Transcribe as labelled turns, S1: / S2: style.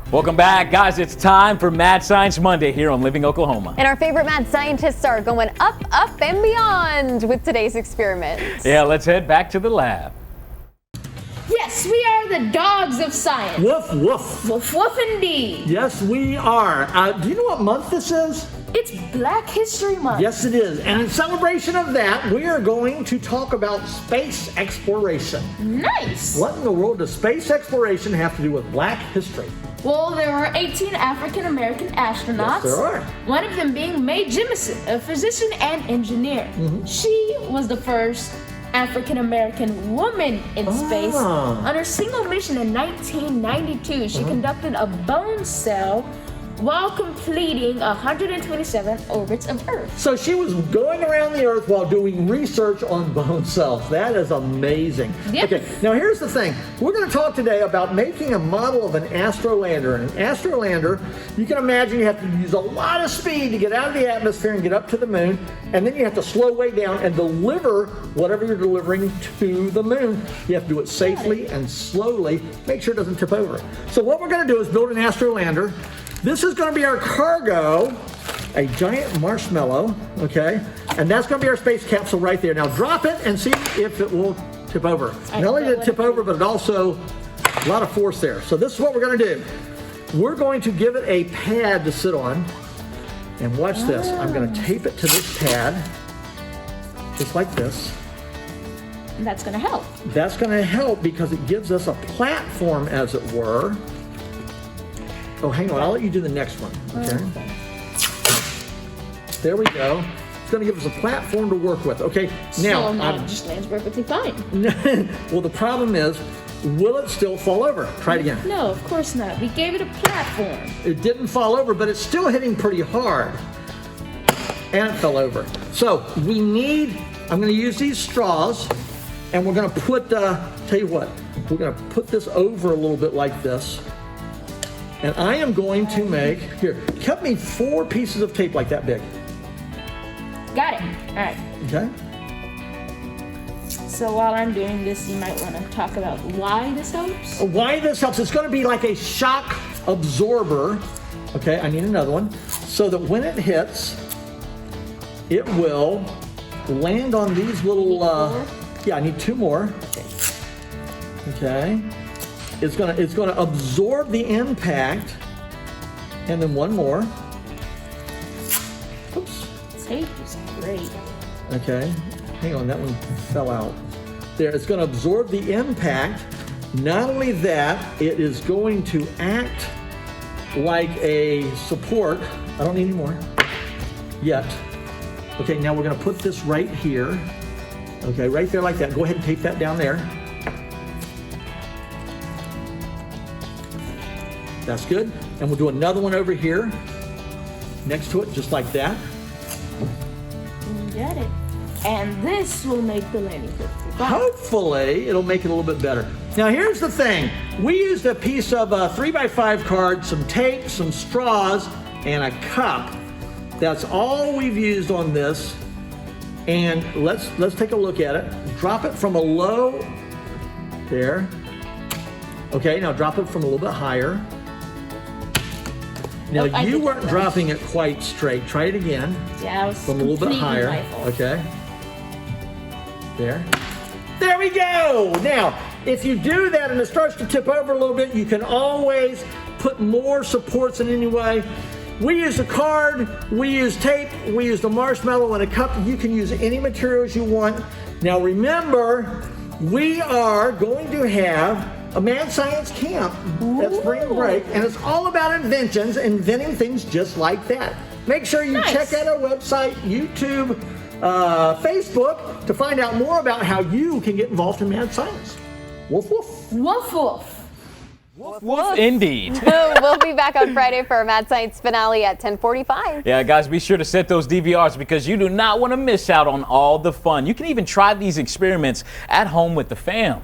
S1: Welcome back, guys. It's time for Mad Science Monday here on Living Oklahoma.
S2: And our favorite mad scientists are going up, up, and beyond with today's experiment.
S1: Yeah, let's head back to the lab.
S3: Yes, we are the dogs of science.
S4: Woof, woof.
S3: Woof, woof, indeed.
S4: Yes, we are. Do you know what month this is?
S3: It's Black History Month.
S4: Yes, it is. And in celebration of that, we are going to talk about space exploration.
S3: Nice.
S4: What in the world does space exploration have to do with Black history?
S3: Well, there were 18 African-American astronauts.
S4: Yes, there are.
S3: One of them being Mae Jemison, a physician and engineer. She was the first African-American woman in space. On her single mission in 1992, she conducted a bone cell while completing 127 orbits of Earth.
S4: So she was going around the Earth while doing research on bone cells. That is amazing.
S3: Yep.
S4: Okay, now here's the thing. We're going to talk today about making a model of an Astrolander. And an Astrolander, you can imagine you have to use a lot of speed to get out of the atmosphere and get up to the moon. And then you have to slow way down and deliver whatever you're delivering to the moon. You have to do it safely and slowly. Make sure it doesn't tip over. So what we're going to do is build an Astrolander. This is going to be our cargo, a giant marshmallow, okay? And that's going to be our space capsule right there. Now drop it and see if it will tip over. Not only did it tip over, but it also, a lot of force there. So this is what we're going to do. We're going to give it a pad to sit on. And watch this. I'm going to tape it to this pad, just like this.
S3: And that's going to help.
S4: That's going to help because it gives us a platform, as it were. Oh, hang on. I'll let you do the next one. Okay. There we go. It's going to give us a platform to work with. Okay. Now,
S3: so it just lands perfectly fine.
S4: Well, the problem is, will it still fall over? Try it again.
S3: No, of course not. We gave it a platform.
S4: It didn't fall over, but it's still hitting pretty hard. And it fell over. So we need, I'm going to use these straws, and we're going to put, tell you what, we're going to put this over a little bit like this. And I am going to make, here, cut me 4 pieces of tape like that big.
S3: Got it. All right.
S4: Okay.
S3: So while I'm doing this, you might want to talk about why this helps.
S4: Why this helps, it's going to be like a shock absorber. Okay, I need another one. So that when it hits, it will land on these little, yeah, I need 2 more. Okay. It's gonna absorb the impact, and then 1 more. Oops.
S3: Tape is great.
S4: Okay, hang on, that one fell out. There, it's gonna absorb the impact. Not only that, it is going to act like a support. I don't need any more yet. Okay, now we're gonna put this right here. Okay, right there like that. Go ahead and tape that down there. That's good. And we'll do another one over here next to it, just like that.
S3: Got it. And this will make the landing perfectly fine.
S4: Hopefully, it'll make it a little bit better. Now, here's the thing. We used a piece of 3x5 card, some tape, some straws, and a cup. That's all we've used on this. And let's take a look at it. Drop it from a low, there. Okay, now drop it from a little bit higher. Now, you weren't dropping it quite straight. Try it again.
S3: Yeah, I was
S4: from a little bit higher. Okay. There. There we go. Now, if you do that and it starts to tip over a little bit, you can always put more supports in any way. We use a card, we use tape, we use the marshmallow and a cup. You can use any materials you want. Now remember, we are going to have a Mad Science Camp at Spring Break, and it's all about inventions, inventing things just like that. Make sure you check out our website, YouTube, Facebook, to find out more about how you can get involved in mad science. Woof, woof.
S3: Woof, woof.
S1: Woof, woof. Indeed.
S2: We'll be back on Friday for our Mad Science finale at 10:45.
S1: Yeah, guys, be sure to set those DVRs because you do not want to miss out on all the fun. You can even try these experiments at home with the fam.